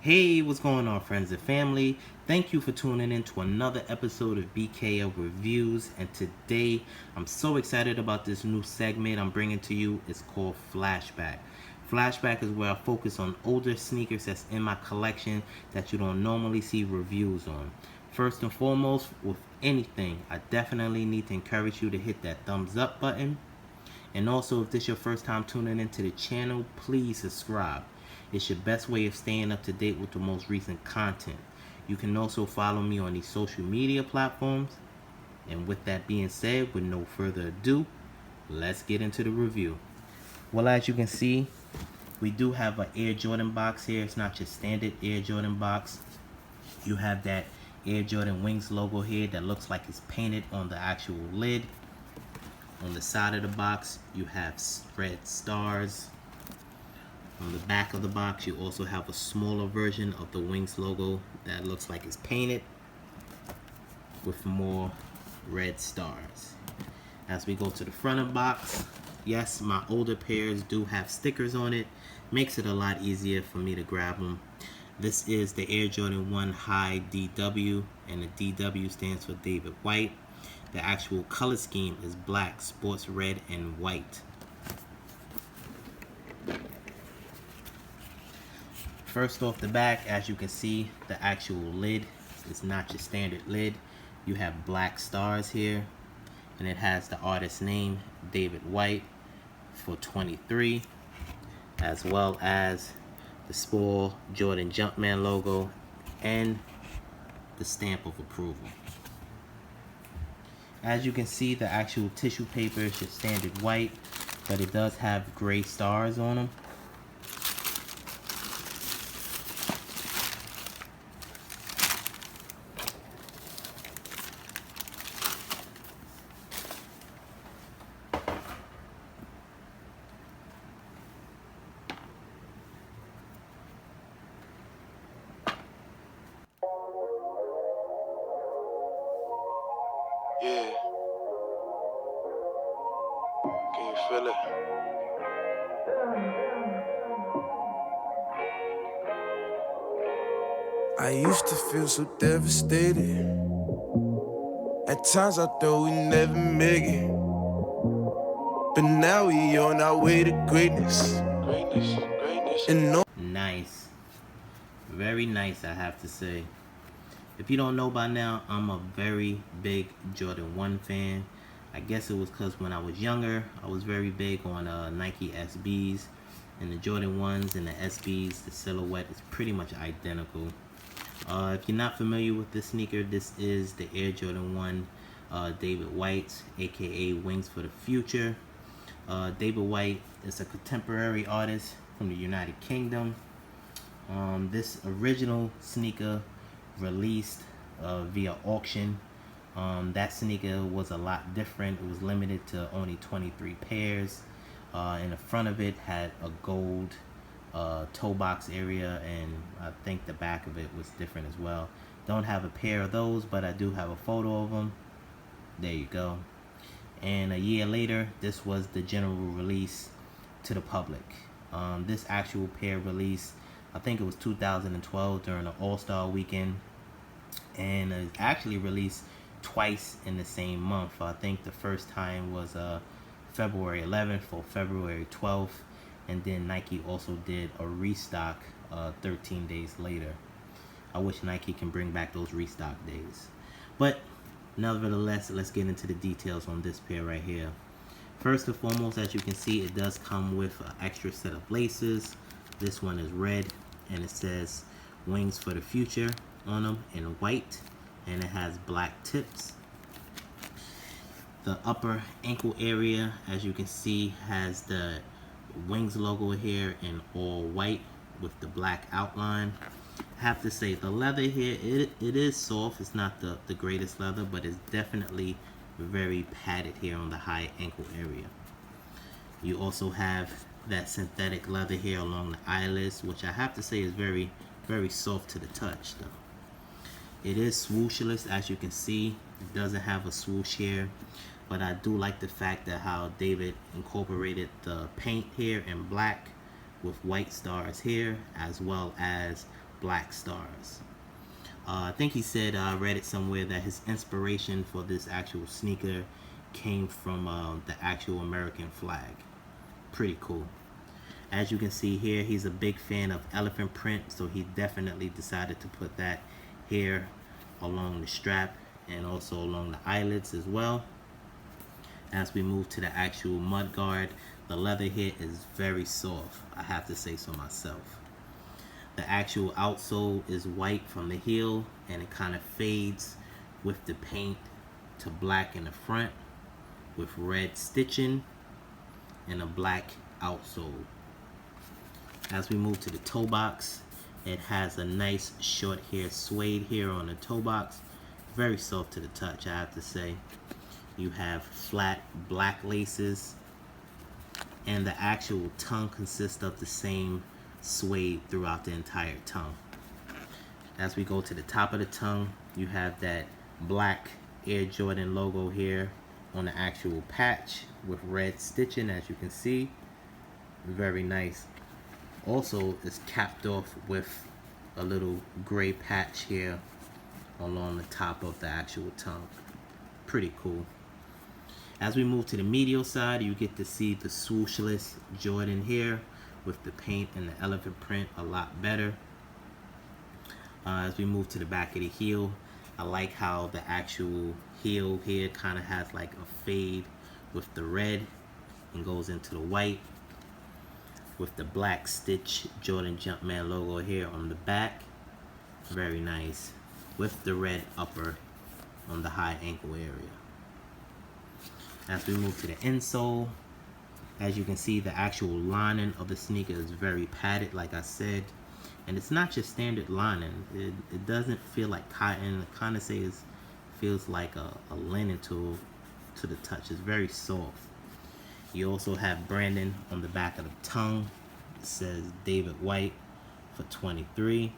Hey, what's going on, friends and family? Thank you for tuning in to another episode of BKL Reviews. And today, I'm so excited about this new segment I'm bringing to you. It's called Flashback. Flashback is where I focus on older sneakers that's in my collection that you don't normally see reviews on. First and foremost, with anything, I definitely need to encourage you to hit that thumbs up button. And also, if this is your first time tuning into the channel, please subscribe. It's your best way of staying up to date with the most recent content. You can also follow me on these social media platforms. And with that being said, with no further ado, let's get into the review. Well, as you can see, we do have an Air Jordan box here. It's not your standard Air Jordan box. You have that Air Jordan Wings logo here that looks like it's painted on the actual lid. On the side of the box, you have red stars. On the back of the box, you also have a smaller version of the Wings logo that looks like it's painted with more red stars. As we go to the front of the box, yes, my older pairs do have stickers on it. Makes it a lot easier for me to grab them. This is the Air Jordan 1 High DW, and the DW stands for David White. The actual color scheme is black, sports red, and white. First off the back, as you can see, the actual lid is not your standard lid. You have black stars here, and it has the artist name, David White, for 23, as well as the Sport Jordan Jumpman logo and the stamp of approval. As you can see, the actual tissue paper is your standard white, but it does have gray stars on them. Yeah. Can you feel it? I used to feel so devastated. At times I thought we never make it. But now we on our way to greatness. And no. Nice. Very nice, I have to say. If you don't know by now, I'm a very big Jordan 1 fan. I guess it was because when I was younger, I was very big on Nike SBs. And the Jordan 1s and the SBs, the silhouette is pretty much identical. If you're not familiar with this sneaker, this is the Air Jordan 1 David White, aka Wings for the Future. David White is a contemporary artist from the United Kingdom. This original sneaker released via auction. That sneaker was a lot different. It was limited to only 23 pairs. And the front of it had a gold toe box area, and I think the back of it was different as well. Don't have a pair of those, but I do have a photo of them. There you go. And a year later, this was the general release to the public. This actual pair released, I think it was 2012 during the All-Star weekend, and it actually released twice in the same month. I think the first time was February 11th or February 12th, and then Nike also did a restock 13 days later. I wish Nike can bring back those restock days. But nevertheless, let's get into the details on this pair right here. First and foremost, as you can see, it does come with an extra set of laces. This one is red, and it says Wings for the Future on them in white, and it has black tips. The upper ankle area, as you can see, has the Wings logo here in all white with the black outline. I have to say, the leather here, it is soft. It's not the greatest leather, but it's definitely very padded here on the high ankle area. You also have that synthetic leather here along the eyelets, which I have to say is very, very soft to the touch though. It is swooshless, as you can see. It doesn't have a swoosh here, but I do like the fact that how David incorporated the paint here in black with white stars here, as well as black stars. I think he said, I read it somewhere, that his inspiration for this actual sneaker came from the actual American flag. Pretty cool. As you can see here, he's a big fan of elephant print, so he definitely decided to put that here along the strap and also along the eyelets as well. As we move to the actual mud guard, the leather here is very soft, I have to say so myself. The actual outsole is white from the heel, and it kind of fades with the paint to black in the front with red stitching and a black outsole. As we move to the toe box, it has a nice short hair suede here on the toe box. Very soft to the touch, I have to say. You have flat black laces, and the actual tongue consists of the same suede throughout the entire tongue. As we go to the top of the tongue, you have that black Air Jordan logo here on the actual patch with red stitching, as you can see. Very nice. Also, it's capped off with a little gray patch here along the top of the actual tongue. Pretty cool. As we move to the medial side, you get to see the swooshless Jordan here with the paint and the elephant print a lot better. As we move to the back of the heel, I like how the actual heel here kind of has like a fade with the red and goes into the white, with the black stitch Jordan Jumpman logo here on the back. Very nice, with the red upper on the high ankle area. As we move to the insole, as you can see, the actual lining of the sneaker is very padded, like I said, and it's not just standard lining. It doesn't feel like cotton. It kind of feels like a linen to the touch. It's very soft. You also have branding on the back of the tongue. It says David White for 23,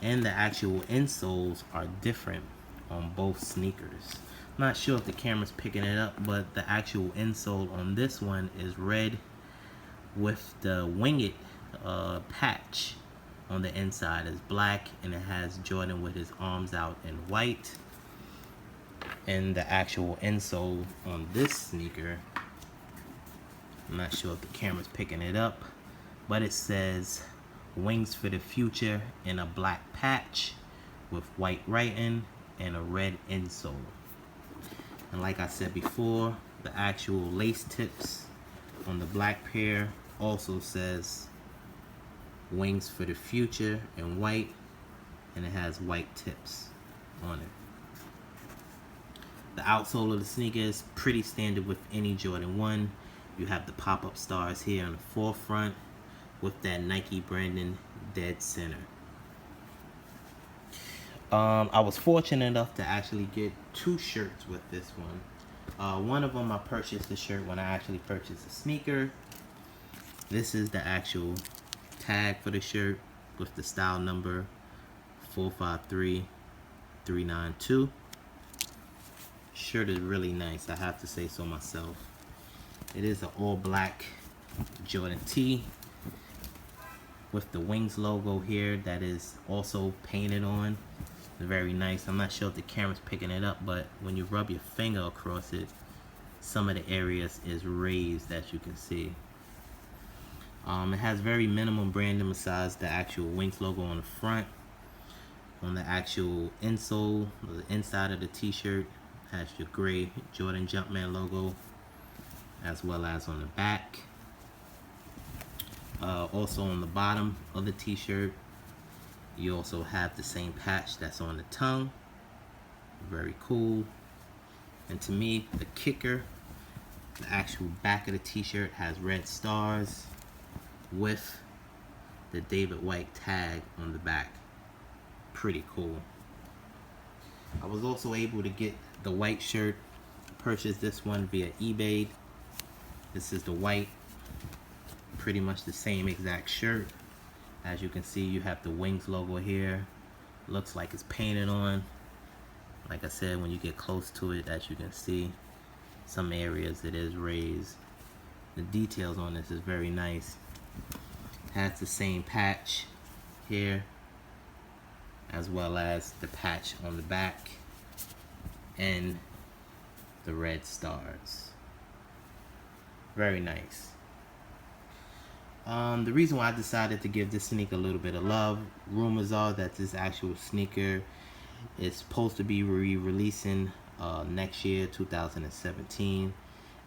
and the actual insoles are different on both sneakers. Not sure if the camera's picking it up, but the actual insole on this one is red with the winged patch on the inside is black, and it has Jordan with his arms out in white. And the actual insole on this sneaker, I'm not sure if the camera's picking it up, but it says Wings for the Future in a black patch with white writing and a red insole. And like I said before, the actual lace tips on the black pair also says Wings for the Future in white, and it has white tips on it. The outsole of the sneaker is pretty standard with any Jordan 1. You have the pop-up stars here on the forefront with that Nike branding dead center. I was fortunate enough to actually get 2 shirts with this one. One of them I purchased the shirt when I actually purchased a sneaker. This is the actual tag for the shirt with the style number 453392. Shirt is really nice, I have to say so myself. It is an all black Jordan tee with the Wings logo here that is also painted on. Very nice. I'm not sure if the camera's picking it up, but when you rub your finger across it, some of the areas is raised, as you can see. It has very minimum branding besides the actual Wings logo on the front. On the actual insole, the inside of the t-shirt, has your gray Jordan Jumpman logo, as well as on the back. Also on the bottom of the t-shirt, you also have the same patch that's on the tongue. Very cool. And to me, the kicker, the actual back of the t-shirt has red stars with the David White tag on the back. Pretty cool. I was also able to get the white shirt. Purchased this one via eBay. This is the white, pretty much the same exact shirt. As you can see, you have the Wings logo here. Looks like it's painted on. Like I said, when you get close to it, as you can see, some areas it is raised. The details on this is very nice. Has the same patch here, as well as the patch on the back and the red stars. Very nice. The reason why I decided to give this sneaker a little bit of love, rumors are that this actual sneaker is supposed to be re-releasing next year, 2017.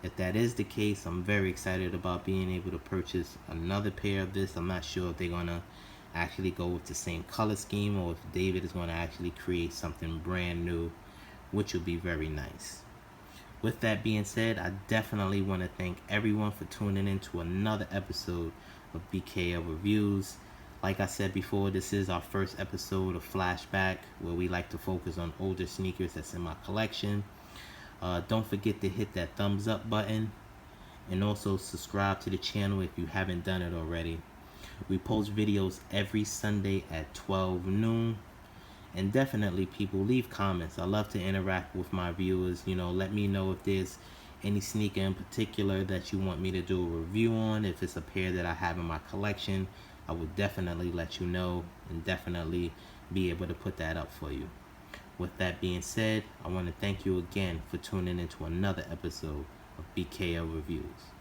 If that is the case, I'm very excited about being able to purchase another pair of this. I'm not sure if they're gonna actually go with the same color scheme or if David is going to actually create something brand new, which will be very nice. With that being said, I definitely want to thank everyone for tuning in to another episode of BKL Reviews. Like I said before, this is our first episode of Flashback, where we like to focus on older sneakers that's in my collection. Don't forget to hit that thumbs up button and also subscribe to the channel if you haven't done it already. We post videos every Sunday at 12 noon. And definitely, people, leave comments. I love to interact with my viewers. Let me know if there's any sneaker in particular that you want me to do a review on. If it's a pair that I have in my collection, I would definitely let you know and definitely be able to put that up for you. With that being said, I want to thank you again for tuning into another episode of BKL Reviews.